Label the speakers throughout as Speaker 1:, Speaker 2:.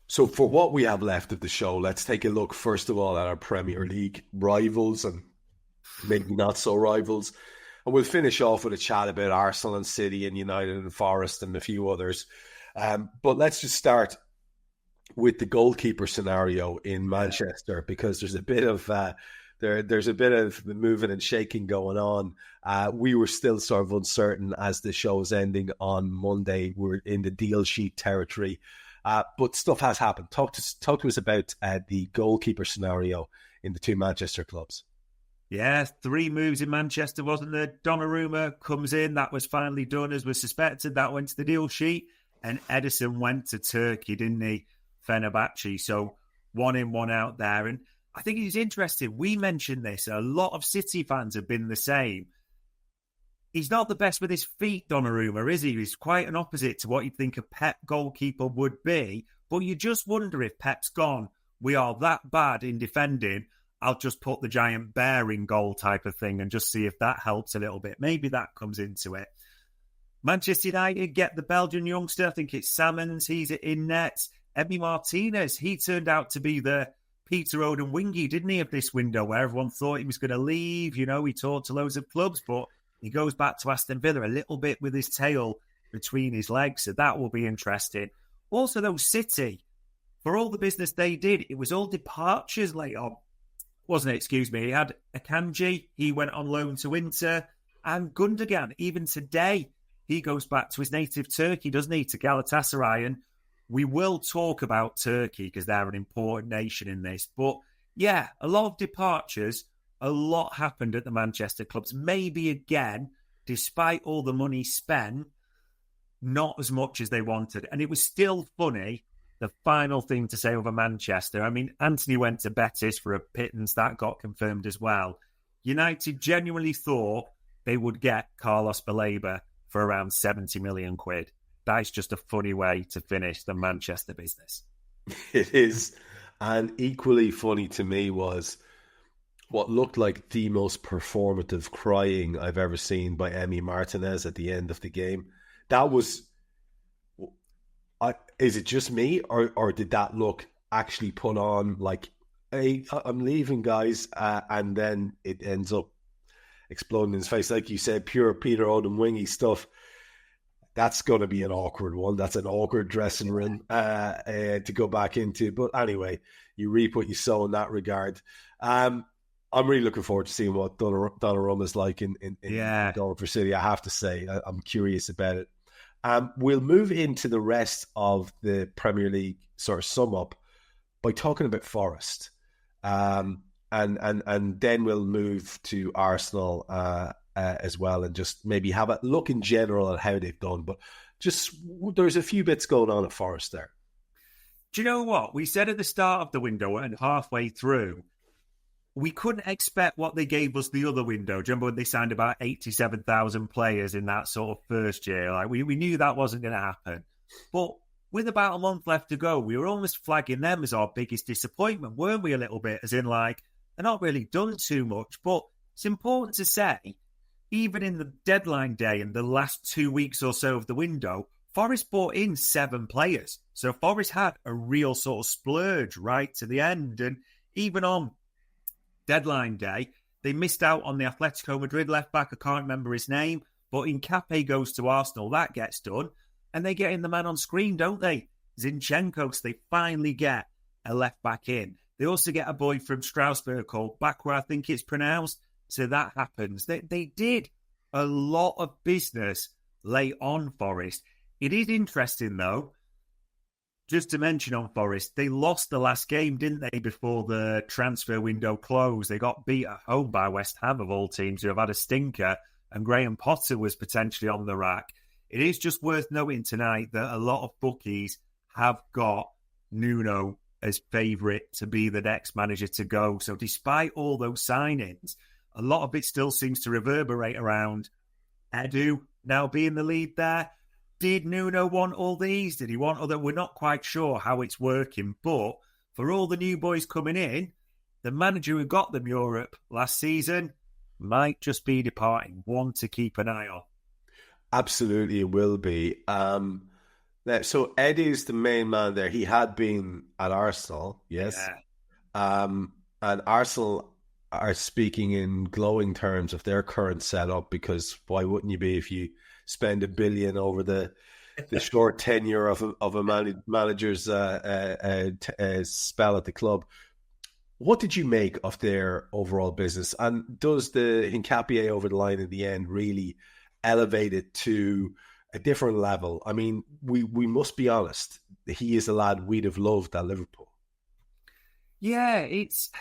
Speaker 1: So for what we have left of the show, let's take a look first of all at our Premier League rivals and maybe not so rivals. And we'll finish off with a chat about Arsenal and City and United and Forest and a few others. But let's just start with the goalkeeper scenario in Manchester because there's a bit of there's a bit of moving and shaking going on. We were still sort of uncertain as the show's ending on Monday. We're in the deal sheet territory. But stuff has happened. Talk to us about the goalkeeper scenario in the two Manchester clubs.
Speaker 2: Yeah, 3 moves in Manchester, wasn't there? Donnarumma comes in. That was finally done as was suspected. That went to the deal sheet. And Edison went to Turkey, didn't he? Fenerbahce. So 1 in, 1 out there. And I think it's interesting. We mentioned this. A lot of City fans have been the same. He's not the best with his feet, Donnarumma, is he? He's quite an opposite to what you'd think a Pep goalkeeper would be. But you just wonder if Pep's gone, we are that bad in defending, I'll just put the giant bear in goal type of thing and just see if that helps a little bit. Maybe that comes into it. Manchester United get the Belgian youngster. I think it's Salmons. He's in net. Emi Martinez, he turned out to be the Peter Oden wingy, didn't he, of this window where everyone thought he was going to leave. You know, he talked to loads of clubs, but he goes back to Aston Villa a little bit with his tail between his legs, so that will be interesting. Also, though, City, for all the business they did, it was all departures late on, wasn't it? Excuse me. He had Akanji, he went on loan to Inter, and Gundogan, even today, he goes back to his native Turkey, doesn't he, to Galatasaray, and we will talk about Turkey because they're an important nation in this, but yeah, a lot of departures. A lot happened at the Manchester clubs. Maybe again, despite all the money spent, not as much as they wanted. And it was still funny, the final thing to say over Manchester. I mean, Anthony went to Betis for a pittance. That got confirmed as well. United genuinely thought they would get Carlos Baleba for around 70 million quid. That is just a funny way to finish the Manchester business.
Speaker 1: It is. And equally funny to me was what looked like the most performative crying I've ever seen by Emi Martinez at the end of the game. That was, is it just me, or did that look actually put on like, hey, I'm leaving, guys, and then it ends up exploding in his face, like you said, pure Peter Odom wingy stuff. That's going to be an awkward one. That's an awkward dressing room to go back into. But anyway, you reap what you sow in that regard. I'm really looking forward to seeing what Donnarumma is like in goal for City. I have to say, I'm curious about it. We'll move into the rest of the Premier League sort of sum up by talking about Forest, and then we'll move to Arsenal as well, and just maybe have a look in general at how they've done. But just there's a few bits going on at Forest there.
Speaker 2: Do you know what we said at the start of the window and halfway through? We couldn't expect what they gave us the other window. Do you remember when they signed about 87,000 players in that sort of first year? Like we knew that wasn't going to happen. But with about a month left to go, we were almost flagging them as our biggest disappointment, weren't we, a little bit? As in, like, they're not really done too much. But it's important to say, even in the deadline day and the last 2 weeks or so of the window, Forest bought in 7 players. So Forest had a real sort of splurge right to the end. And even on deadline day, they missed out on the Atletico Madrid left-back. I can't remember his name. But Incape goes to Arsenal. That gets done. And they get in the man on screen, don't they? Zinchenko. So they finally get a left-back in. They also get a boy from Strasbourg called Bakwa, I think it's pronounced. So that happens. They did a lot of business late on, Forest. It is interesting, though, just to mention on Forest, they lost the last game, didn't they, before the transfer window closed? They got beat at home by West Ham, of all teams, who have had a stinker, and Graham Potter was potentially on the rack. It is just worth noting tonight that a lot of bookies have got Nuno as favourite to be the next manager to go. So despite all those signings, a lot of it still seems to reverberate around Edu now being the lead there. Did Nuno want all these? Did he want other? We're not quite sure how it's working, but for all the new boys coming in, the manager who got them Europe last season might just be departing. One to keep an eye on.
Speaker 1: Absolutely, it will be. Now, so Eddie is the main man there. He had been at Arsenal, yes.
Speaker 2: Yeah.
Speaker 1: And Arsenal are speaking in glowing terms of their current setup, because why wouldn't you be if you spend 1 billion over the short tenure of a manager's spell at the club? What did you make of their overall business? And does the Hincapié over the line in the end really elevate it to a different level? I mean, we must be honest. He is a lad we'd have loved at Liverpool.
Speaker 2: Yeah, it's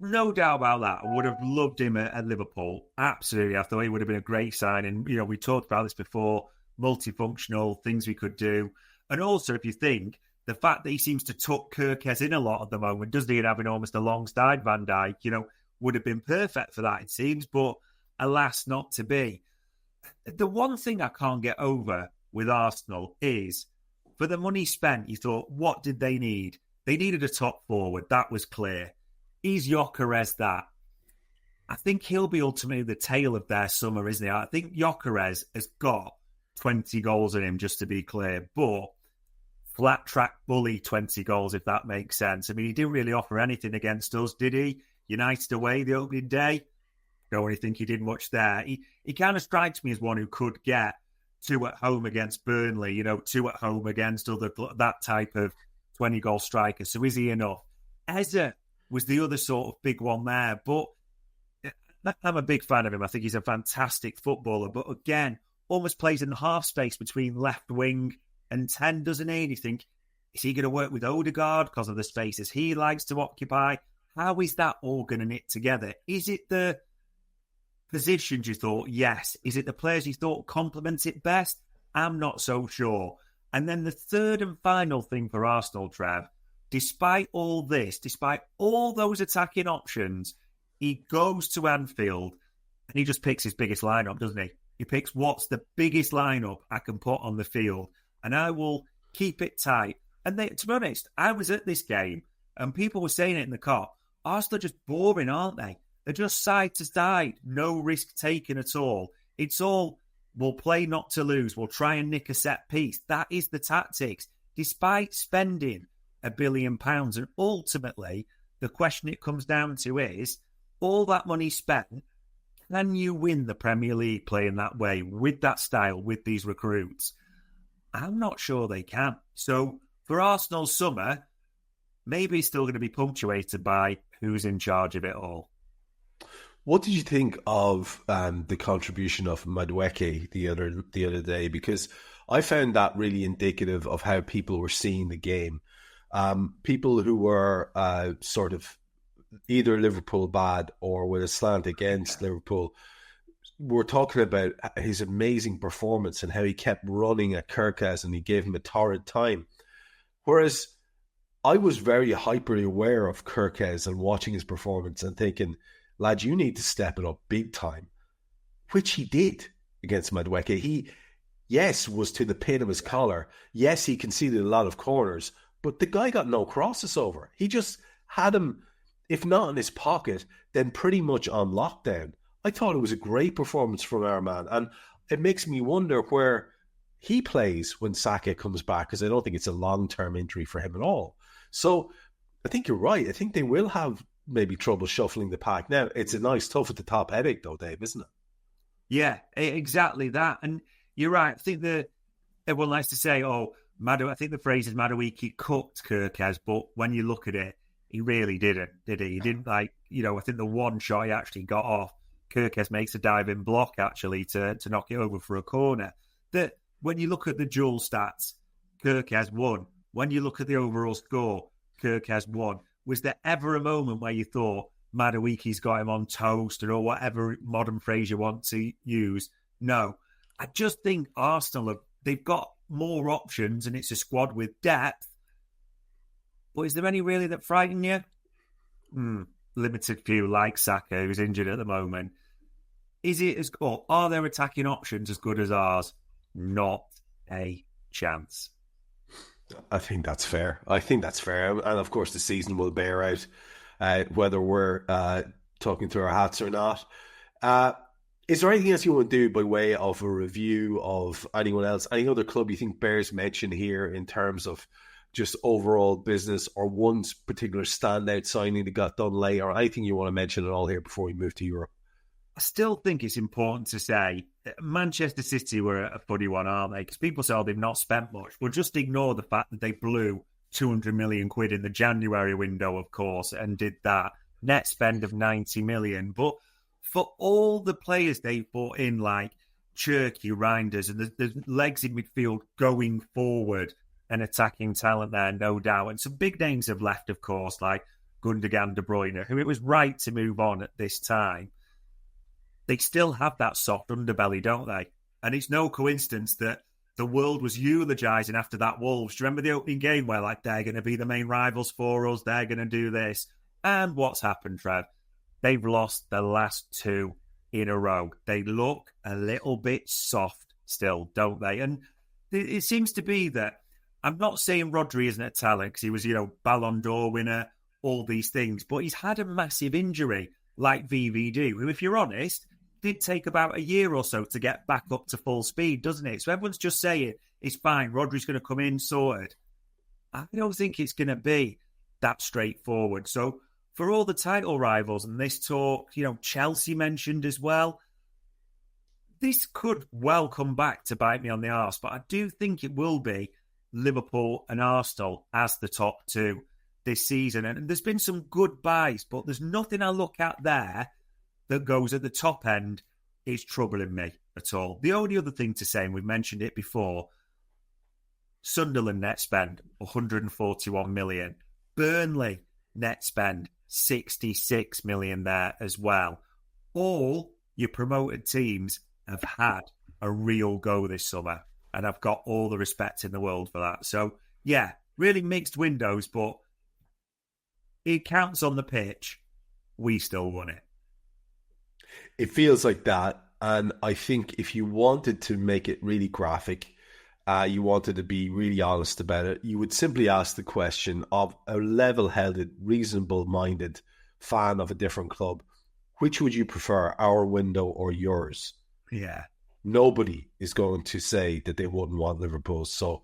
Speaker 2: no doubt about that. I would have loved him at Liverpool. Absolutely. I thought he would have been a great signing. You know, we talked about this before, multifunctional, things we could do. And also, if you think, the fact that he seems to tuck Kirkes in a lot at the moment, doesn't he, and having almost alongside Van Dijk, you know, would have been perfect for that, it seems. But alas, not to be. The one thing I can't get over with Arsenal is, for the money spent, you thought, what did they need? They needed a top forward. That was clear. Is Gyökeres that? I think he'll be ultimately the tail of their summer, isn't he? I think Gyökeres has got 20 goals in him, just to be clear, but flat track bully 20 goals, if that makes sense. I mean, he didn't really offer anything against us, did he? United away the opening day. Don't really think he did much there. He kind of strikes me as one who could get 2 at home against Burnley, you know, 2 at home against that type of 20-goal striker. So is he enough? Eze was the other sort of big one there. But I'm a big fan of him. I think he's a fantastic footballer. But again, almost plays in the half space between left wing and 10, doesn't he? And you think, is he going to work with Odegaard because of the spaces he likes to occupy? How is that all going to knit together? Is it the positions you thought? Yes. Is it the players you thought complement it best? I'm not so sure. And then the third and final thing for Arsenal, Trev, despite all this, despite all those attacking options, he goes to Anfield and he just picks his biggest lineup, doesn't he? He picks what's the biggest lineup I can put on the field, and I will keep it tight. And to be honest, I was at this game and people were saying it in the car. Arsenal are just boring, aren't they? They're just side to side, no risk taken at all. It's all, we'll play not to lose, we'll try and nick a set piece. That is the tactics, despite spending £1 billion. And ultimately, the question it comes down to is, all that money spent, can you win the Premier League playing that way, with that style, with these recruits? I'm not sure they can. So for Arsenal's summer, maybe it's still going to be punctuated by who's in charge of it all.
Speaker 1: What did you think of the contribution of Madueke the other day? Because I found that really indicative of how people were seeing the game. People who were sort of either Liverpool bad or with a slant against Liverpool were talking about his amazing performance and how he kept running at Kirkes and he gave him a torrid time. Whereas I was very hyperly aware of Kirkes and watching his performance and thinking, lad, you need to step it up big time, which he did against Madueke. He, yes, was to the pin of his collar. Yes, he conceded a lot of corners, but the guy got no crosses over. He just had him, if not in his pocket, then pretty much on lockdown. I thought it was a great performance from our man, and it makes me wonder where he plays when Saka comes back, because I don't think it's a long-term injury for him at all. So I think you're right. I think they will have maybe trouble shuffling the pack. Now, it's a nice tough at the top headache though, Dave, isn't it?
Speaker 2: Yeah, exactly that. And you're right. I think everyone likes to say, I think the phrase is Madueke cooked Kirkes, but when you look at it, he really didn't, did he? He didn't I think the one shot he actually got off, Kirkes makes a diving block actually to knock it over for a corner. That when you look at the dual stats, Kirkes won. When you look at the overall score, Kirkes won. Was there ever a moment where you thought Madueke's got him on toast or whatever modern phrase you want to use? No. I just think Arsenal, they've got more options and it's a squad with depth. But is there any really that frighten you? Limited few, like Saka, who's injured at the moment. Are their attacking options as good as ours? Not a chance.
Speaker 1: I think that's fair. And of course, the season will bear out whether we're talking through our hats or not. Is there anything else you want to do by way of a review of anyone else, any other club you think bears mention here in terms of just overall business, or one particular standout signing that got done late, or anything you want to mention at all here before we move to Europe?
Speaker 2: I still think it's important to say that Manchester City were a funny one, aren't they? Because people say, oh, they've not spent much. Well, just ignore the fact that they blew 200 million quid in the January window, of course, and did that net spend of 90 million. But for all the players they brought in, like Cherky, Reinders, and there's legs in midfield going forward and attacking talent there, no doubt. And some big names have left, of course, like Gundogan, De Bruyne, who it was right to move on at this time. They still have that soft underbelly, don't they? And it's no coincidence that the world was eulogising after that Wolves. Do you remember the opening game where, like, they're going to be the main rivals for us, they're going to do this? And what's happened, Trev? They've lost the last two in a row. They look a little bit soft still, don't they? And it seems to be that, I'm not saying Rodri isn't a talent, because he was, Ballon d'Or winner, all these things, but he's had a massive injury like VVD, who, if you're honest, did take about a year or so to get back up to full speed, doesn't it? So everyone's just saying, it's fine, Rodri's going to come in sorted. I don't think it's going to be that straightforward. So for all the title rivals and this talk, Chelsea mentioned as well, this could well come back to bite me on the arse, but I do think it will be Liverpool and Arsenal as the top two this season. And there's been some good buys, but there's nothing I look at there that goes at the top end is troubling me at all. The only other thing to say, and we've mentioned it before, Sunderland net spend 141 million. Burnley net spend 66 million there as well. All your promoted teams have had a real go this summer, and I've got all the respect in the world for that. So, yeah, really mixed windows, but it counts on the pitch. We still won it.
Speaker 1: It feels like that. And I think if you wanted to make it really graphic, you wanted to be really honest about it, you would simply ask the question of a level-headed, reasonable-minded fan of a different club, which would you prefer, our window or yours?
Speaker 2: Yeah.
Speaker 1: Nobody is going to say that they wouldn't want Liverpool. So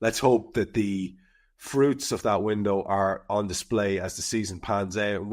Speaker 1: let's hope that the fruits of that window are on display as the season pans out.